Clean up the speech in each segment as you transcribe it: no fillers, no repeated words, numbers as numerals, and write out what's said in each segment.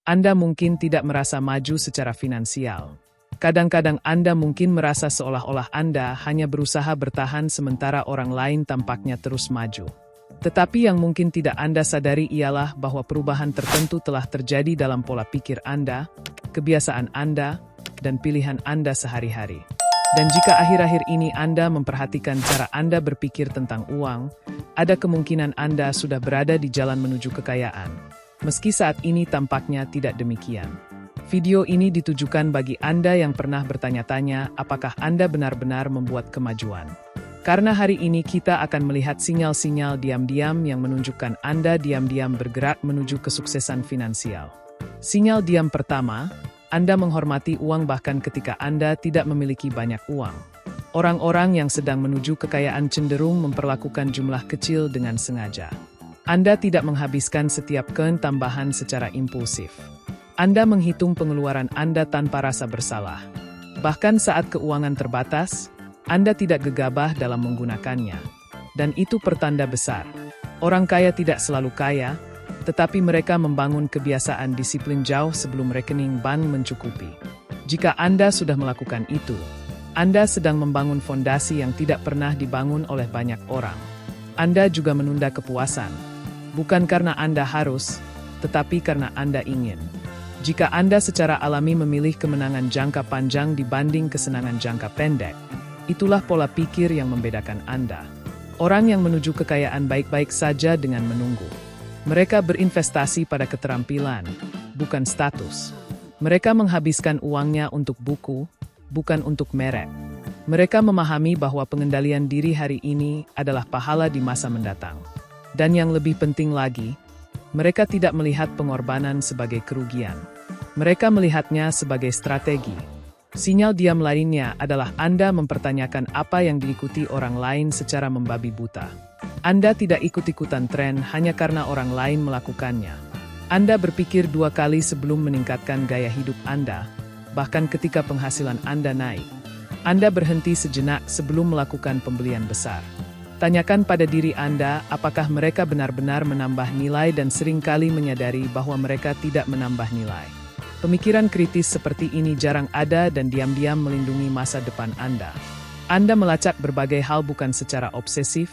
Anda mungkin tidak merasa maju secara finansial. Kadang-kadang Anda mungkin merasa seolah-olah Anda hanya berusaha bertahan sementara orang lain tampaknya terus maju. Tetapi yang mungkin tidak Anda sadari ialah bahwa perubahan tertentu telah terjadi dalam pola pikir Anda, kebiasaan Anda, dan pilihan Anda sehari-hari. Dan jika akhir-akhir ini Anda memperhatikan cara Anda berpikir tentang uang, ada kemungkinan Anda sudah berada di jalan menuju kekayaan. Meski saat ini tampaknya tidak demikian. Video ini ditujukan bagi Anda yang pernah bertanya-tanya apakah Anda benar-benar membuat kemajuan. Karena hari ini kita akan melihat sinyal-sinyal diam-diam yang menunjukkan Anda diam-diam bergerak menuju kesuksesan finansial. Sinyal diam pertama, Anda menghormati uang bahkan ketika Anda tidak memiliki banyak uang. Orang-orang yang sedang menuju kekayaan cenderung memperlakukan jumlah kecil dengan sengaja. Anda tidak menghabiskan setiap koin tambahan secara impulsif. Anda menghitung pengeluaran Anda tanpa rasa bersalah. Bahkan saat keuangan terbatas, Anda tidak gegabah dalam menggunakannya. Dan itu pertanda besar. Orang kaya tidak selalu kaya, tetapi mereka membangun kebiasaan disiplin jauh sebelum rekening bank mencukupi. Jika Anda sudah melakukan itu, Anda sedang membangun fondasi yang tidak pernah dibangun oleh banyak orang. Anda juga menunda kepuasan, bukan karena Anda harus, tetapi karena Anda ingin. Jika Anda secara alami memilih kemenangan jangka panjang dibanding kesenangan jangka pendek, itulah pola pikir yang membedakan Anda. Orang yang menuju kekayaan baik-baik saja dengan menunggu. Mereka berinvestasi pada keterampilan, bukan status. Mereka menghabiskan uangnya untuk buku, bukan untuk merek. Mereka memahami bahwa pengendalian diri hari ini adalah pahala di masa mendatang. Dan yang lebih penting lagi, mereka tidak melihat pengorbanan sebagai kerugian. Mereka melihatnya sebagai strategi. Sinyal diam lainnya adalah Anda mempertanyakan apa yang diikuti orang lain secara membabi buta. Anda tidak ikut-ikutan tren hanya karena orang lain melakukannya. Anda berpikir dua kali sebelum meningkatkan gaya hidup Anda, bahkan ketika penghasilan Anda naik. Anda berhenti sejenak sebelum melakukan pembelian besar. Tanyakan pada diri Anda apakah mereka benar-benar menambah nilai dan seringkali menyadari bahwa mereka tidak menambah nilai. Pemikiran kritis seperti ini jarang ada dan diam-diam melindungi masa depan Anda. Anda melacak berbagai hal bukan secara obsesif,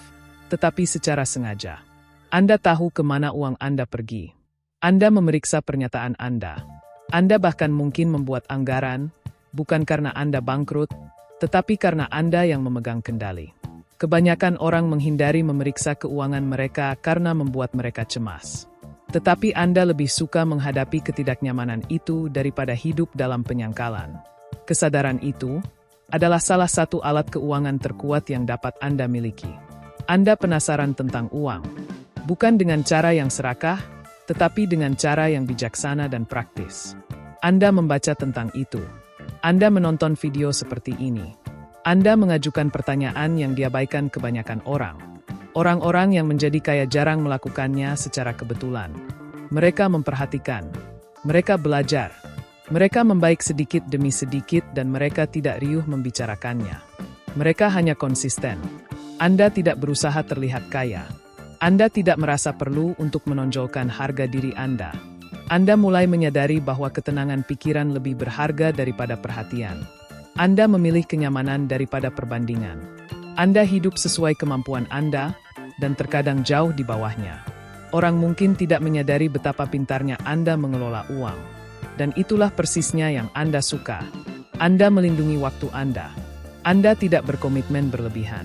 tetapi secara sengaja. Anda tahu kemana uang Anda pergi. Anda memeriksa pernyataan Anda. Anda bahkan mungkin membuat anggaran, bukan karena Anda bangkrut, tetapi karena Anda yang memegang kendali. Kebanyakan orang menghindari memeriksa keuangan mereka karena membuat mereka cemas. Tetapi Anda lebih suka menghadapi ketidaknyamanan itu daripada hidup dalam penyangkalan. Kesadaran itu adalah salah satu alat keuangan terkuat yang dapat Anda miliki. Anda penasaran tentang uang, bukan dengan cara yang serakah, tetapi dengan cara yang bijaksana dan praktis. Anda membaca tentang itu. Anda menonton video seperti ini. Anda mengajukan pertanyaan yang diabaikan kebanyakan orang. Orang-orang yang menjadi kaya jarang melakukannya secara kebetulan. Mereka memperhatikan. Mereka belajar. Mereka membaik sedikit demi sedikit dan mereka tidak riuh membicarakannya. Mereka hanya konsisten. Anda tidak berusaha terlihat kaya. Anda tidak merasa perlu untuk menonjolkan harga diri Anda. Anda mulai menyadari bahwa ketenangan pikiran lebih berharga daripada perhatian. Anda memilih kenyamanan daripada perbandingan. Anda hidup sesuai kemampuan Anda, dan terkadang jauh di bawahnya. Orang mungkin tidak menyadari betapa pintarnya Anda mengelola uang. Dan itulah persisnya yang Anda suka. Anda melindungi waktu Anda. Anda tidak berkomitmen berlebihan.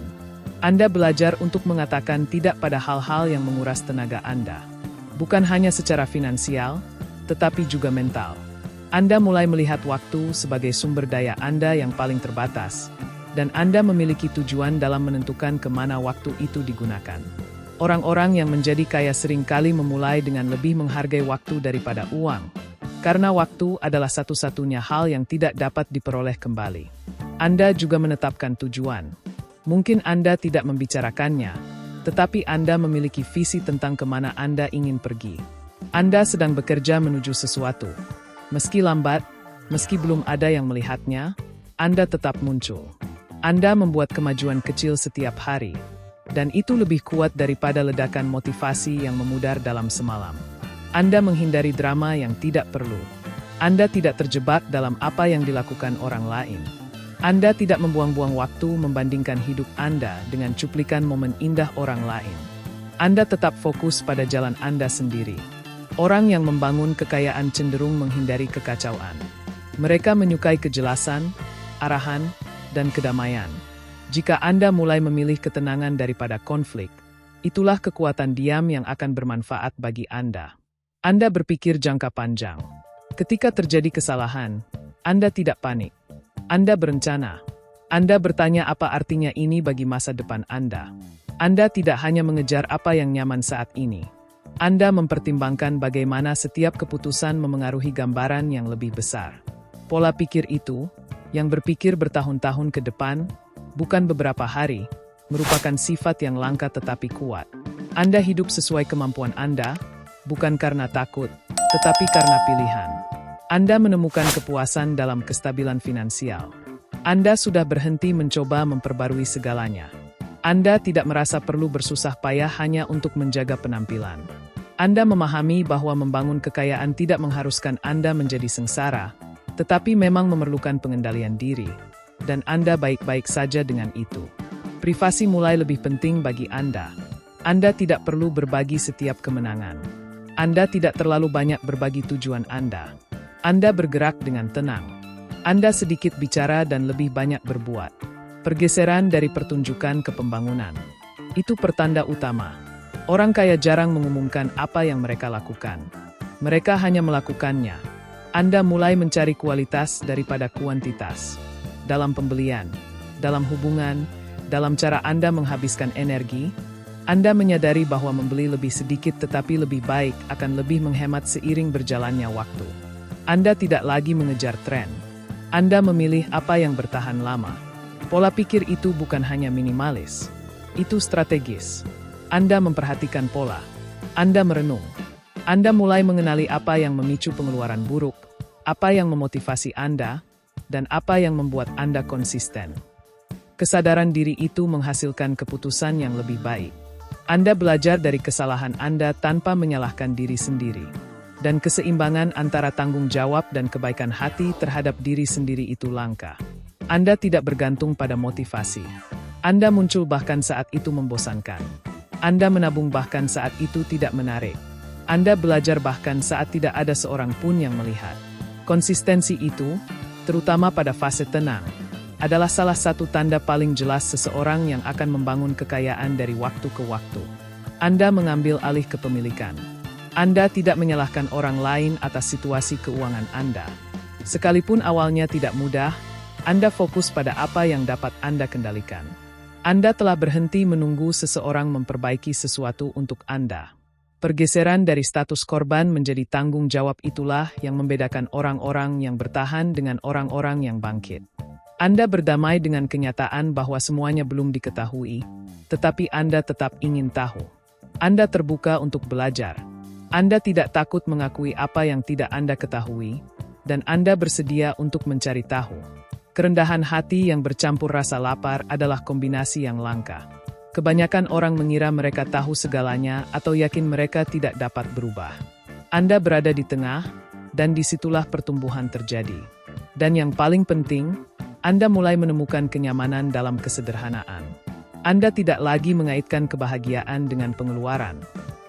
Anda belajar untuk mengatakan tidak pada hal-hal yang menguras tenaga Anda. Bukan hanya secara finansial, tetapi juga mental. Anda mulai melihat waktu sebagai sumber daya Anda yang paling terbatas, dan Anda memiliki tujuan dalam menentukan kemana waktu itu digunakan. Orang-orang yang menjadi kaya seringkali memulai dengan lebih menghargai waktu daripada uang, karena waktu adalah satu-satunya hal yang tidak dapat diperoleh kembali. Anda juga menetapkan tujuan. Mungkin Anda tidak membicarakannya, tetapi Anda memiliki visi tentang kemana Anda ingin pergi. Anda sedang bekerja menuju sesuatu. Meski lambat, meski belum ada yang melihatnya, Anda tetap muncul. Anda membuat kemajuan kecil setiap hari, dan itu lebih kuat daripada ledakan motivasi yang memudar dalam semalam. Anda menghindari drama yang tidak perlu. Anda tidak terjebak dalam apa yang dilakukan orang lain. Anda tidak membuang-buang waktu membandingkan hidup Anda dengan cuplikan momen indah orang lain. Anda tetap fokus pada jalan Anda sendiri. Orang yang membangun kekayaan cenderung menghindari kekacauan. Mereka menyukai kejelasan, arahan, dan kedamaian. Jika Anda mulai memilih ketenangan daripada konflik, itulah kekuatan diam yang akan bermanfaat bagi Anda. Anda berpikir jangka panjang. Ketika terjadi kesalahan, Anda tidak panik. Anda berencana. Anda bertanya apa artinya ini bagi masa depan Anda. Anda tidak hanya mengejar apa yang nyaman saat ini. Anda mempertimbangkan bagaimana setiap keputusan memengaruhi gambaran yang lebih besar. Pola pikir itu, yang berpikir bertahun-tahun ke depan, bukan beberapa hari, merupakan sifat yang langka tetapi kuat. Anda hidup sesuai kemampuan Anda, bukan karena takut, tetapi karena pilihan. Anda menemukan kepuasan dalam kestabilan finansial. Anda sudah berhenti mencoba memperbarui segalanya. Anda tidak merasa perlu bersusah payah hanya untuk menjaga penampilan. Anda memahami bahwa membangun kekayaan tidak mengharuskan Anda menjadi sengsara, tetapi memang memerlukan pengendalian diri, dan Anda baik-baik saja dengan itu. Privasi mulai lebih penting bagi Anda. Anda tidak perlu berbagi setiap kemenangan. Anda tidak terlalu banyak berbagi tujuan Anda. Anda bergerak dengan tenang. Anda sedikit bicara dan lebih banyak berbuat. Pergeseran dari pertunjukan ke pembangunan. Itu pertanda utama. Orang kaya jarang mengumumkan apa yang mereka lakukan. Mereka hanya melakukannya. Anda mulai mencari kualitas daripada kuantitas. Dalam pembelian, dalam hubungan, dalam cara Anda menghabiskan energi, Anda menyadari bahwa membeli lebih sedikit tetapi lebih baik akan lebih menghemat seiring berjalannya waktu. Anda tidak lagi mengejar tren. Anda memilih apa yang bertahan lama. Pola pikir itu bukan hanya minimalis. Itu strategis. Anda memperhatikan pola. Anda merenung. Anda mulai mengenali apa yang memicu pengeluaran buruk, apa yang memotivasi Anda, dan apa yang membuat Anda konsisten. Kesadaran diri itu menghasilkan keputusan yang lebih baik. Anda belajar dari kesalahan Anda tanpa menyalahkan diri sendiri. Dan keseimbangan antara tanggung jawab dan kebaikan hati terhadap diri sendiri itu langka. Anda tidak bergantung pada motivasi. Anda muncul bahkan saat itu membosankan. Anda menabung bahkan saat itu tidak menarik. Anda belajar bahkan saat tidak ada seorang pun yang melihat. Konsistensi itu, terutama pada fase tenang, adalah salah satu tanda paling jelas seseorang yang akan membangun kekayaan dari waktu ke waktu. Anda mengambil alih kepemilikan. Anda tidak menyalahkan orang lain atas situasi keuangan Anda. Sekalipun awalnya tidak mudah, Anda fokus pada apa yang dapat Anda kendalikan. Anda telah berhenti menunggu seseorang memperbaiki sesuatu untuk Anda. Pergeseran dari status korban menjadi tanggung jawab itulah yang membedakan orang-orang yang bertahan dengan orang-orang yang bangkit. Anda berdamai dengan kenyataan bahwa semuanya belum diketahui, tetapi Anda tetap ingin tahu. Anda terbuka untuk belajar. Anda tidak takut mengakui apa yang tidak Anda ketahui, dan Anda bersedia untuk mencari tahu. Kerendahan hati yang bercampur rasa lapar adalah kombinasi yang langka. Kebanyakan orang mengira mereka tahu segalanya atau yakin mereka tidak dapat berubah. Anda berada di tengah, dan disitulah pertumbuhan terjadi. Dan yang paling penting, Anda mulai menemukan kenyamanan dalam kesederhanaan. Anda tidak lagi mengaitkan kebahagiaan dengan pengeluaran.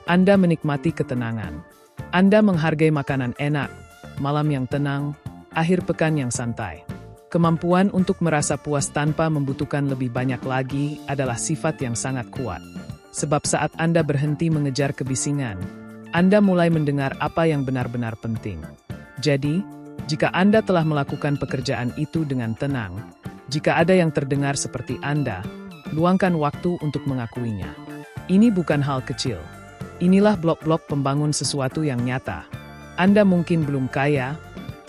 Anda menikmati ketenangan. Anda menghargai makanan enak, malam yang tenang, akhir pekan yang santai. Kemampuan untuk merasa puas tanpa membutuhkan lebih banyak lagi adalah sifat yang sangat kuat. Sebab saat Anda berhenti mengejar kebisingan, Anda mulai mendengar apa yang benar-benar penting. Jadi, jika Anda telah melakukan pekerjaan itu dengan tenang, jika ada yang terdengar seperti Anda, luangkan waktu untuk mengakuinya. Ini bukan hal kecil. Inilah blok-blok pembangun sesuatu yang nyata. Anda mungkin belum kaya,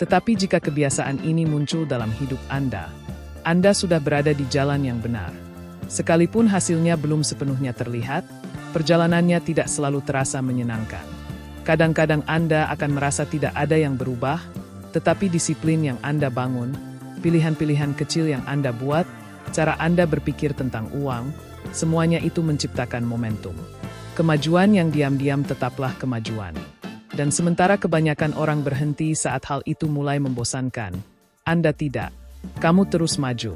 tetapi jika kebiasaan ini muncul dalam hidup Anda sudah berada di jalan yang benar. Sekalipun hasilnya belum sepenuhnya terlihat, perjalanannya tidak selalu terasa menyenangkan. Kadang-kadang Anda akan merasa tidak ada yang berubah, tetapi disiplin yang Anda bangun, pilihan-pilihan kecil yang Anda buat, cara Anda berpikir tentang uang, semuanya itu menciptakan momentum. Kemajuan yang diam-diam tetaplah kemajuan. Dan sementara kebanyakan orang berhenti saat hal itu mulai membosankan, Anda tidak. Kamu terus maju.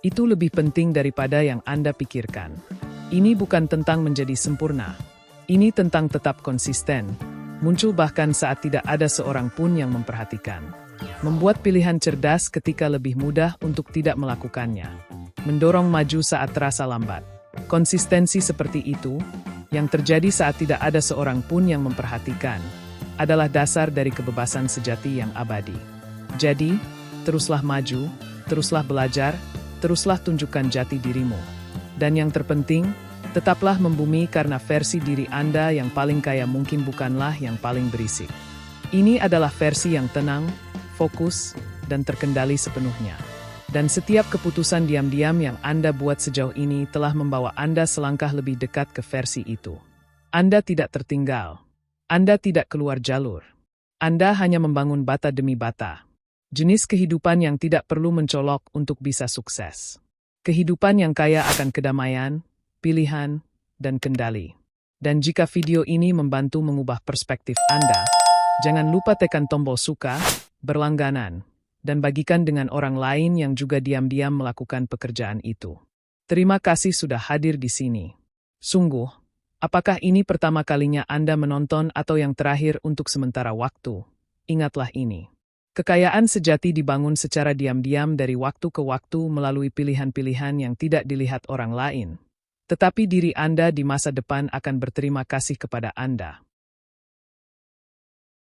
Itu lebih penting daripada yang Anda pikirkan. Ini bukan tentang menjadi sempurna. Ini tentang tetap konsisten. Muncul bahkan saat tidak ada seorang pun yang memperhatikan. Membuat pilihan cerdas ketika lebih mudah untuk tidak melakukannya. Mendorong maju saat terasa lambat. Konsistensi seperti itu, yang terjadi saat tidak ada seorang pun yang memperhatikan, adalah dasar dari kebebasan sejati yang abadi. Jadi, teruslah maju, teruslah belajar, teruslah tunjukkan jati dirimu. Dan yang terpenting, tetaplah membumi karena versi diri Anda yang paling kaya mungkin bukanlah yang paling berisik. Ini adalah versi yang tenang, fokus, dan terkendali sepenuhnya. Dan setiap keputusan diam-diam yang Anda buat sejauh ini telah membawa Anda selangkah lebih dekat ke versi itu. Anda tidak tertinggal. Anda tidak keluar jalur. Anda hanya membangun bata demi bata. Jenis kehidupan yang tidak perlu mencolok untuk bisa sukses. Kehidupan yang kaya akan kedamaian, pilihan, dan kendali. Dan jika video ini membantu mengubah perspektif Anda, jangan lupa tekan tombol suka, berlangganan, dan bagikan dengan orang lain yang juga diam-diam melakukan pekerjaan itu. Terima kasih sudah hadir di sini. Sungguh, apakah ini pertama kalinya Anda menonton atau yang terakhir untuk sementara waktu? Ingatlah ini. Kekayaan sejati dibangun secara diam-diam dari waktu ke waktu melalui pilihan-pilihan yang tidak dilihat orang lain. Tetapi diri Anda di masa depan akan berterima kasih kepada Anda.